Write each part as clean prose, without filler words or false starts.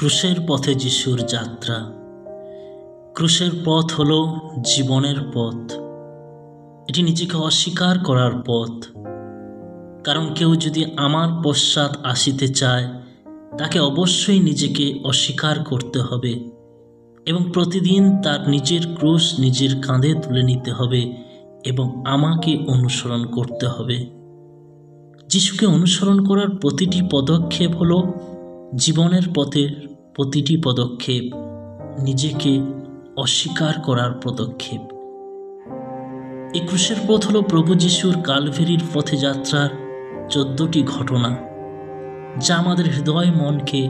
ক্রুশের পথে যিশুর যাত্রা। ক্রুশের পথ হলো জীবনের পথ। এটি নিজেকে অস্বীকার করার পথ। কারণ কেউ যদি আমার পশ্চাৎ আসিতে চায়, তাকে অবশ্যই নিজেকে অস্বীকার করতে হবে এবং প্রতিদিন তার নিজের ক্রুশ নিজের কাঁধে তুলে নিতে হবে এবং আমাকে অনুসরণ করতে হবে। যিশুকে অনুসরণ করার প্রতিটি পদক্ষেপ হলো জীবনের পথের প্রতিটি পদক্ষেপ নিজেকে অস্বীকার করার পদক্ষেপ। এই ক্রুশের পথ হলো প্রভু যিশুর কালভেরির পথে যাত্রার 14টি ঘটনা, যা আমাদের হৃদয় মনকে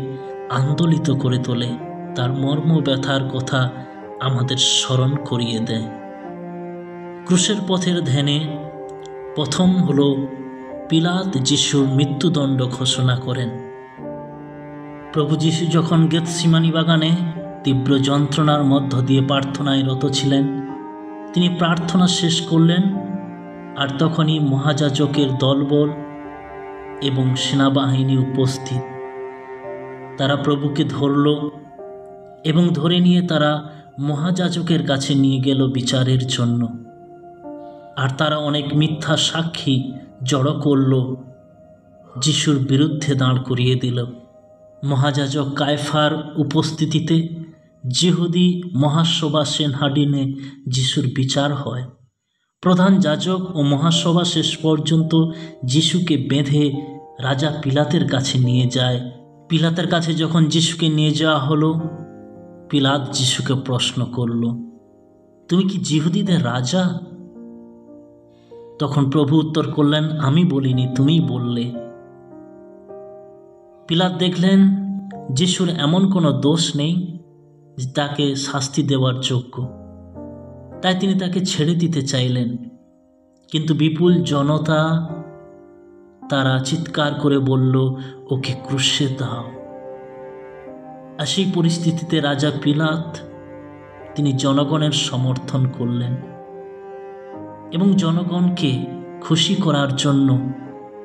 আন্দোলিত করে তোলে, তার মর্ম ব্যথার কথা আমাদের স্মরণ করিয়ে দেয়। ক্রুশের পথের ধ্যানে প্রথম হলো পিলাত যিশুর মৃত্যুদণ্ড ঘোষণা করেন। প্রভু যিশু যখন গেতসিমানি বাগানে তীব্র যন্ত্রণার মধ্য দিয়ে প্রার্থনায় রত ছিলেন, তিনি প্রার্থনা শেষ করলেন, আর তখনই মহাযাজকের দলবল এবং সেনাবাহিনী উপস্থিত। তারা প্রভুকে ধরল এবং ধরে নিয়ে তারা মহাযাজকের কাছে নিয়ে গেল বিচারের জন্য। আর তারা অনেক মিথ্যা সাক্ষী জড়ো করল, যিশুর বিরুদ্ধে দাঁড় করিয়ে দিল। মহাযাজক কায়ফার উপস্থিতিতে যিহুদি মহাসভা সেনহাডিনে যিশুর বিচার হয়। প্রধান যাজক ও মহাসভা শেষ পর্যন্ত যিশুকে বেঁধে রাজা পিলাতের কাছে নিয়ে যায়। পিলাতের কাছে যখন যিশুকে নিয়ে যাওয়া হলো, পিলাত যিশুকে প্রশ্ন করল, তুমি কি যিহুদিদের রাজা? তখন প্রভু উত্তর করলেন, আমি বলিনি, তুমিই বললে। পিলাত দেখলেন যিশুর এমন কোনো দোষ নেই যে তাকে শাস্তি দেওয়ার যোগ্য, তাই তিনি তাকে ছেড়ে দিতে চাইলেন। কিন্তু বিপুল জনতা তারা চিৎকার করে বলল, ওকে ক্রুশে দাও। আর সেই পরিস্থিতিতে রাজা পিলাত তিনি জনগণের সমর্থন করলেন এবং জনগণকে খুশি করার জন্য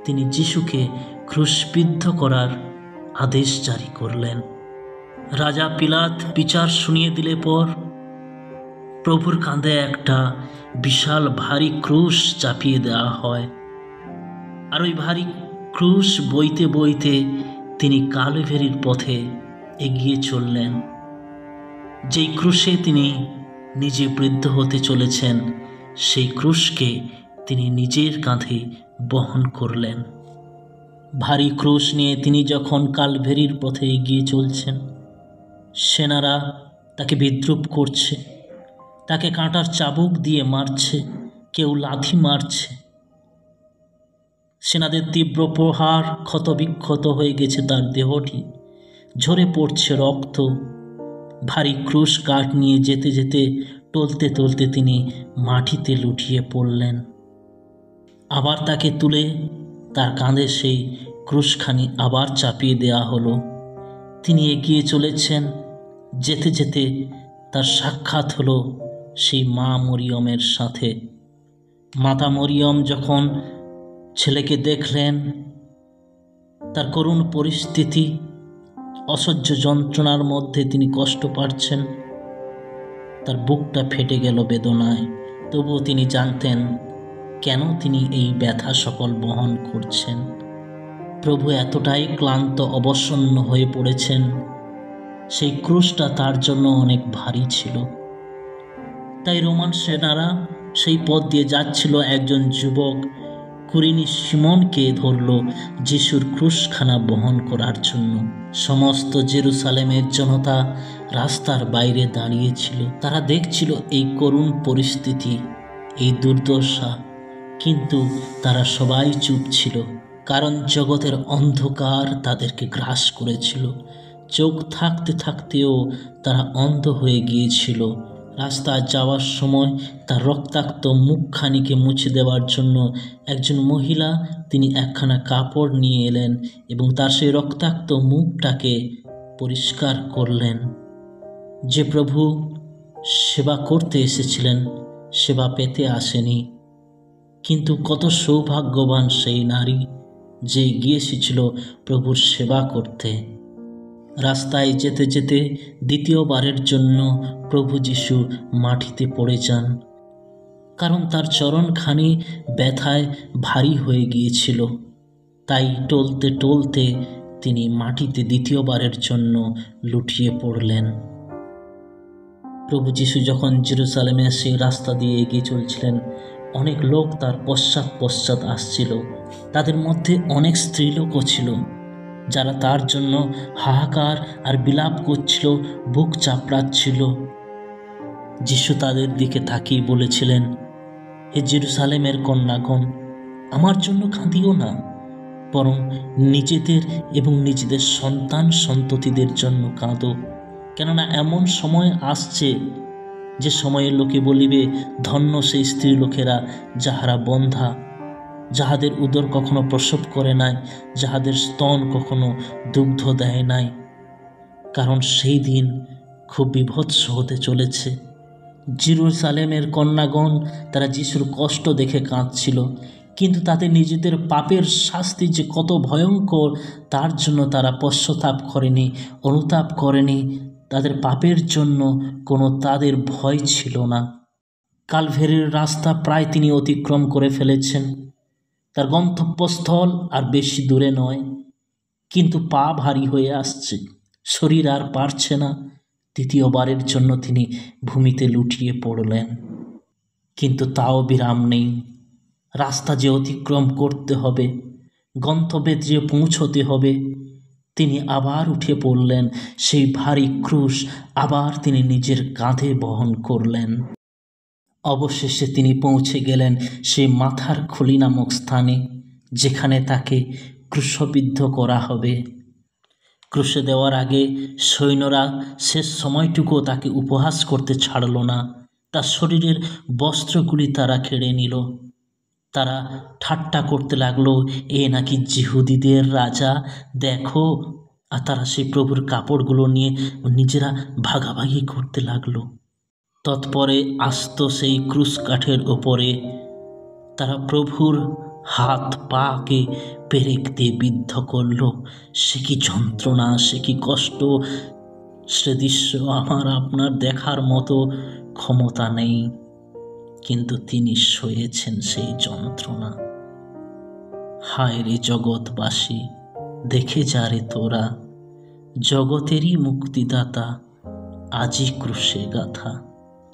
তিনি যিশুকে ক্রুশবিদ্ধ করার আদেশ জারি করলেন। রাজা পিলাত বিচার শুনিয়ে দিলে পর প্রভুর কাঁধে একটা বিশাল ভারী ক্রুশ চাপিয়ে দেওয়া হয়, আর ওই ভারী ক্রুশ বইতে বইতে তিনি কালভেরির পথে এগিয়ে চললেন। যেই ক্রুশে তিনি নিজে বৃদ্ধ হতে চলেছেন, সেই ক্রুশকে তিনি নিজের কাঁধে বহন করলেন। ভারী ক্রুশ নিয়ে তিনি যখন কালভেরির পথে এগিয়ে চলছেন, সেনারা তাকে বিদ্রূপ করছে, তাকে কাঁটার চাবুক দিয়ে মারছে, কেউ লাথি মারছে। সেনাদের তীব্র প্রহার ক্ষতবিক্ষত হয়ে গেছে তার দেহটি, ঝরে পড়ছে রক্ত। ভারী ক্রুশ কাঠ নিয়ে যেতে যেতে টলতে টলতে তিনি মাটিতে লুটিয়ে পড়লেন। আবার তাকে তুলে তার কাঁধে সেই ক্রুশখানি আবার চাপিয়ে দেওয়া হলো। তিনি এগিয়ে চলেছেন, যেতে যেতে তার সাক্ষাৎ হলো সেই মা মরিয়মের সাথে। মাতা মরিয়ম যখন ছেলেকে দেখলেন, তার করুণ পরিস্থিতি, অসহ্য যন্ত্রণার মধ্যে তিনি কষ্ট পাচ্ছেন, তার বুকটা ফেটে গেল বেদনায়। তবুও তিনি জানতেন কেন তিনি এই ব্যথা সকল বহন করছেন। প্রভু এতটাই ক্লান্ত অবসন্ন হয়ে পড়েছেন, সেই ক্রুশটা তার জন্য অনেক ভারী ছিল। তাই রোমান সেনারা সেই পথ দিয়ে যাচ্ছিল, একজন যুবক কুরিনি সিমনকে ধরল যিশুর ক্রুশখানা বহন করার জন্য। সমস্ত জেরুসালেমের জনতা রাস্তার বাইরে দাঁড়িয়েছিল, তারা দেখছিল এই করুণ পরিস্থিতি, এই দুর্দশা, কিন্তু তারা সবাই চুপ ছিল, কারণ জগতের অন্ধকার তাদেরকে গ্রাস করেছিল। চোখ থাকতে থাকতেও তারা অন্ধ হয়ে গিয়েছিল। রাস্তায় যাওয়ার সময় তার রক্তাক্ত মুখখানিকে মুছে দেওয়ার জন্য একজন মহিলা তিনি একখানা কাপড় নিয়ে এলেন এবং তার সেই রক্তাক্ত মুখটাকে পরিষ্কার করলেন। যে প্রভু সেবা করতে এসেছিলেন, সেবা পেতে আসেনি, কিন্তু কত সৌভাগ্যবান সেই নারী যে গিয়ে এসেছিল প্রভুর সেবা করতে। রাস্তায় যেতে যেতে দ্বিতীয়বারের জন্য প্রভু যীশু মাটিতে পড়ে যান, কারণ তার চরণখানি ব্যথায় ভারী হয়ে গিয়েছিল। তাই টলতে টলতে তিনি মাটিতে দ্বিতীয়বারের জন্য লুটিয়ে পড়লেন। প্রভু যীশু যখন জেরুজালেমে সেই রাস্তা দিয়ে এগিয়ে চলছিলেন, অনেক লোক তার পশ্চাৎ পশ্চাৎ আসছিল। তাদের মধ্যে অনেক স্ত্রীলোকও ছিল, যারা তার জন্য হাহাকার আর বিলাপ করছিল, বুক চাপড়াচ্ছিল। যীশু তাদের দিকে তাকিয়ে বলেছিলেন, হে জেরুজালেমের কন্যাগণ, আমার জন্য কাঁদিও না, বরং নিজেদের এবং নিজেদের সন্তান সন্ততিদের জন্য কাঁদো। কেননা এমন সময় আসছে, যে সময়ে লোকে বলিবে, ধন্য সেই স্ত্রী লোকেরা যাহারা বন্ধ্যা, যাহাদের উদর কখনো প্রসব করে নাই, যাহাদের স্তন কখনো দুগ্ধ দেয় নাই। কারণ সেই দিন খুব বিভৎস হতে চলেছে। জেরুজালেমের কন্যাগণ তারা যিশুর কষ্ট দেখে কাঁদছিল, কিন্তু তাদের নিজেদের পাপের শাস্তি যে কত ভয়ঙ্কর তার জন্য তারা পশ্চাত্তাপ করেনি, অনুতাপ করেনি। তাদের পাপের জন্য কোনো তাদের ভয় ছিল না। কালভেরির রাস্তা প্রায় তিনি অতিক্রম করে ফেলেছেন। তার গন্তব্যস্থল আর বেশি দূরে নয়, কিন্তু পা ভারী হয়ে আসছে, শরীর আর পারছে না। দ্বিতীয়বারের জন্য তিনি ভূমিতে লুটিয়ে পড়লেন। কিন্তু তাও বিরাম নেই। রাস্তা যে অতিক্রম করতে হবে, গন্তব্যে যে পৌঁছতে হবে, তিনি আবার উঠে পড়লেন। সেই ভারী ক্রুশ আবার তিনি নিজের কাঁধে বহন করলেন। অবশেষে তিনি পৌঁছে গেলেন সেই মাথার খুলি নামক স্থানে, যেখানে তাকে ক্রুশবিদ্ধ করা হবে। ক্রুশে দেওয়ার আগে সৈন্যরা শেষ সময়টুকুও তাকে উপহাস করতে ছাড়ল না। তার শরীরের বস্ত্রগুলি তারা কেড়ে নিল। তারা ঠাট্টা করতে লাগলো, এ নাকি জিহুদীদের রাজা, দেখো। আর তারা সেই প্রভুর কাপড়গুলো নিয়ে নিজেরা ভাগাভাগি করতে লাগলো। তৎপরে আস্ত সেই ক্রুশ কাঠের ওপরে তারা প্রভুর হাত পাকে পেরেক দিয়ে বিদ্ধ করল। সে কি যন্ত্রণা, সে কি কষ্ট! সে দৃশ্য আমার আপনার দেখার মতো ক্ষমতা নেই, কিন্তু তিনি সয়েছেন সেই যন্ত্রণা। হায় রে জগৎবাসী, দেখে যা রে তোরা, জগতেরই মুক্তিদাতা আজি ক্রুশে গাথা।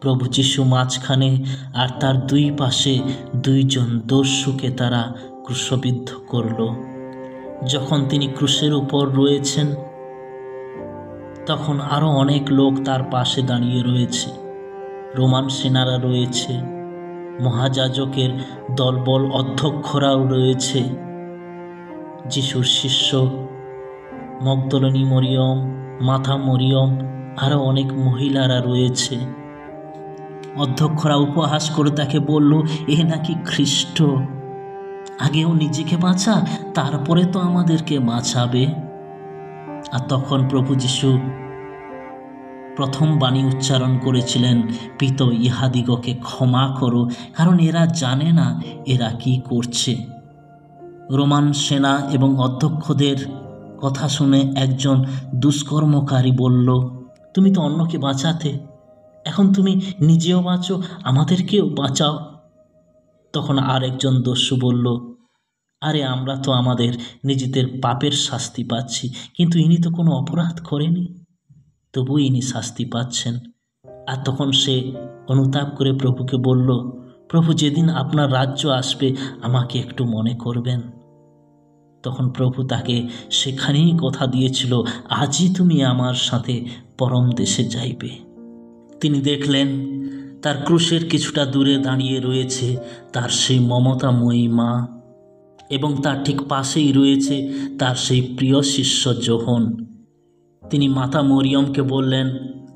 প্রভু যীশু মাঝখানে, আর তার দুই পাশে দুইজন দস্যুকে তারা ক্রুশবিদ্ধ করল। যখন তিনি ক্রুশের উপর রয়েছেন, তখন আরো অনেক লোক তার পাশে দাঁড়িয়ে রয়েছে। রোমান সেনারা রয়েছে, মহাযাজকের দলবল অধ্যক্ষরাও রয়েছে, যিশুর শিষ্য মগদলিনী মরিয়ম, মাথা মরিয়ম, আরো অনেক মহিলারা রয়েছে। অধ্যক্ষরা উপহাস করে তাকে বলল, এ নাকি খ্রিস্ট, আগেও নিজেকে বাঁচা, তারপরে তো আমাদেরকে বাঁচাবে। আর তখন প্রভু যীশু প্রথম বাণী উচ্চারণ করেছিলেন, পিত, ইহাদিগকে ক্ষমা করো, কারণ এরা জানে না এরা কি করছে। রোমান সেনা এবং অধ্যক্ষদের কথা শুনে একজন দুষ্কর্মকারী বলল, তুমি তো অন্যকে বাঁচাতে, এখন তুমি নিজেও বাঁচো, আমাদেরকেও বাঁচাও। তখন আর একজন দস্যু বলল, আরে আমরা তো আমাদের নিজেদের পাপের শাস্তি পাচ্ছি, কিন্তু ইনি তো কোনো অপরাধ করেনি, তবু ইনি শাস্তি পাচ্ছেন। আর তখন সে অনুতাপ করে প্রভুকে বলল, প্রভু, যেদিন আপনার রাজ্য আসবে আমাকে একটু মনে করবেন। তখন প্রভু তাকে সেখানেই কথা দিয়েছিল, আজই তুমি আমার সাথে পরম দেশে যাইবে। তিনি দেখলেন তার ক্রুশের কিছুটা দূরে দাঁড়িয়ে রয়েছে তার সেই মমতাময়ী মা, এবং তার ঠিক পাশেই রয়েছে তার সেই প্রিয় শিষ্য যোহন। তিনি মাতা মরিয়মকে বললেন,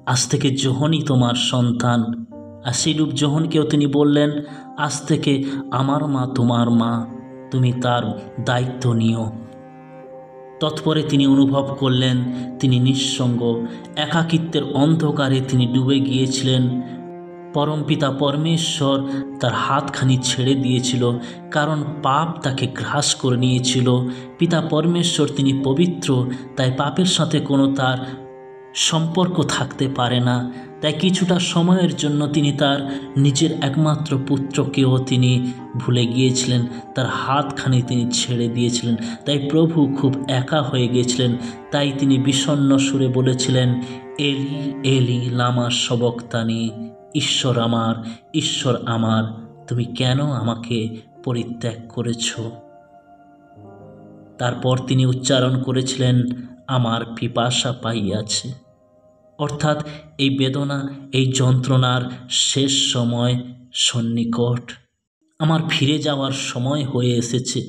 আজ থেকে যোহনই তোমার সন্তান। আর সেইরূপ যোহনকেও তিনি বললেন, আজ থেকে আমার মা তোমার মা, তুমি তার দায়িত্ব নিও। তৎপরে তিনি অনুভব করলেন তিনি নিঃসঙ্গ, একাকিত্বের অন্ধকারে তিনি ডুবে গিয়েছিলেন। পরমপিতা পরমেশ্বর তার হাতখানি ছেড়ে দিয়েছিল, কারণ পাপ তাকে গ্রাস করে নিয়েছিল। পিতা পরমেশ্বর তিনি পবিত্র, তাই পাপের সাথে কোনো তার সম্পর্ক থাকতে পারে না। তাই কিছুটা সময়ের জন্য তিনি তার নিজের একমাত্র পুত্রকেও তিনি ভুলে গিয়েছিলেন, তার হাতখানি তিনি ছেড়ে দিয়েছিলেন। তাই প্রভু খুব একা হয়ে গিয়েছিলেন। তাই তিনি বিষণ্ণ সুরে বলেছিলেন, এলি এলি লামা সবক্তানি, ঈশ্বর আমার, তুমি কেন আমাকে পরিত্যাগ করেছ? তারপর তিনি উচ্চারণ করেছিলেন, আমার পিপাসা পাইয়াছে। অর্থাৎ এই বেদনা, এই যন্ত্রণার শেষ সময় সন্নিকট, আমার ফিরে যাওয়ার সময় হয়ে এসেছে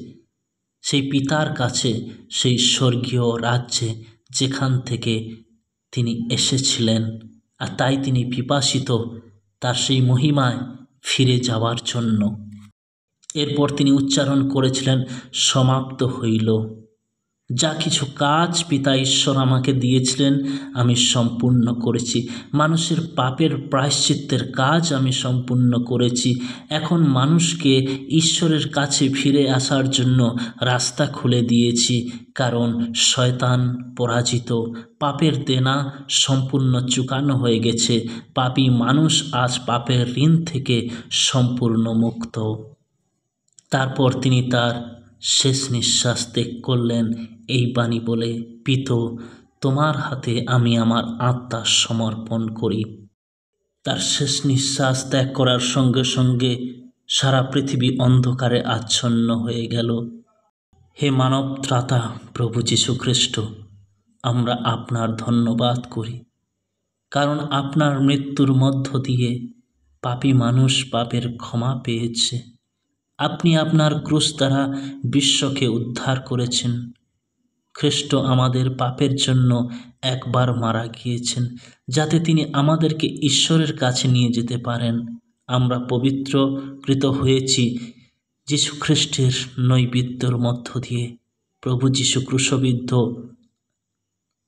সেই পিতার কাছে, সেই স্বর্গীয় রাজ্যে যেখান থেকে তিনি এসেছিলেন। আর তাই তিনি পিপাসিত তার সেই মহিমায় ফিরে যাওয়ার জন্য। এরপর তিনি উচ্চারণ করেছিলেন, সমাপ্ত হইল। যা কিছু কাজ পিতা ঈশ্বর আমাকে দিয়েছিলেন আমি সম্পূর্ণ করেছি। মানুষের পাপের প্রায়শ্চিত্তের কাজ আমি সম্পূর্ণ করেছি। এখন মানুষকে ঈশ্বরের কাছে ফিরে আসার জন্য রাস্তা খুলে দিয়েছি, কারণ শয়তান পরাজিত, পাপের দেনা সম্পূর্ণ চুকানো হয়ে গেছে। পাপী মানুষ আজ পাপের ঋণ থেকে সম্পূর্ণ মুক্ত। তারপর তিনি তার শেষ নিঃশ্বাস ত্যাগ করলেন এই বাণী বলে, পিতো, তোমার হাতে আমি আমার আত্মা সমর্পণ করি। তার শেষ নিঃশ্বাস ত্যাগ করার সঙ্গে সঙ্গে সারা পৃথিবী অন্ধকারে আচ্ছন্ন হয়ে গেল। হে মানব ত্রাতা প্রভু যীশু খ্রিস্ট, আমরা আপনার ধন্যবাদ করি, কারণ আপনার মৃত্যুর মধ্য দিয়ে পাপী মানুষ পাপের ক্ষমা পেয়েছে। আপনি আপনার ক্রুশ দ্বারা বিশ্বকে উদ্ধার করেছেন। খ্রিস্ট আমাদের পাপের জন্য একবার মারা গিয়েছেন, যাতে তিনি আমাদেরকে ঈশ্বরের কাছে নিয়ে যেতে পারেন। আমরা পবিত্রকৃত হয়েছি যীশু খ্রিস্টের নৈবেদ্যর মধ্য দিয়ে। প্রভু যীশু ক্রুশবিদ্ধ,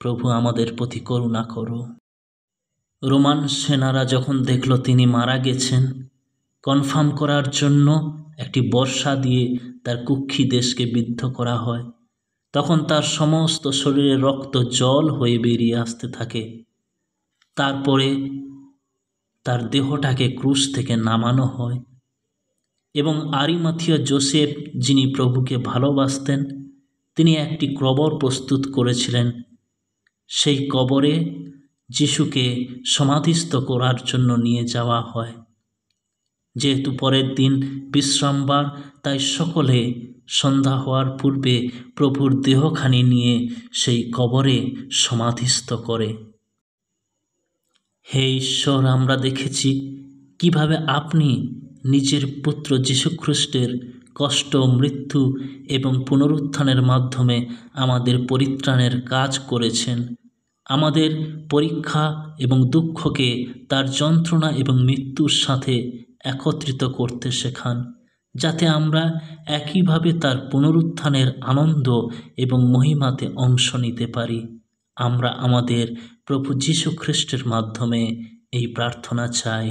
প্রভু আমাদের প্রতি করুণা করো। রোমান সেনারা যখন দেখল তিনি মারা গেছেন, কনফার্ম করার জন্য একটি বর্ষা দিয়ে তার কুক্ষি দেশকে বিদ্ধ করা হয়। তখন তার সমস্ত শরীরে রক্ত জল হয়ে বেরিয়ে আসতে থাকে। তারপরে তার দেহটাকে ক্রুশ থেকে নামানো হয় এবং আরিমাথিয়া যোসেফ, যিনি প্রভুকে ভালোবাসতেন, তিনি একটি কবর প্রস্তুত করেছিলেন। সেই কবরে যিশুকে সমাধিস্থ করার জন্য নিয়ে যাওয়া হয়। যেহেতু পরের দিন বিশ্রামবার, তাই সকলে সন্ধ্যা হওয়ার পূর্বে প্রভুর দেহখানি নিয়ে সেই কবরে সমাধিস্থ করে। হে ঈশ্বর, আমরা দেখেছি কিভাবে আপনি নিজের পুত্র যীশু খ্রিস্টের কষ্ট, মৃত্যু এবং পুনরুত্থানের মাধ্যমে আমাদের পরিত্রাণের কাজ করেছেন। আমাদের পরীক্ষা এবং দুঃখকে তার যন্ত্রণা এবং মৃত্যুর সাথে একত্রিত করতে শেখান, যাতে আমরা একইভাবে তার পুনরুত্থানের আনন্দ এবং মহিমাতে অংশ নিতে পারি। আমরা আমাদের প্রভু যীশু খ্রিস্টের মাধ্যমে এই প্রার্থনা চাই।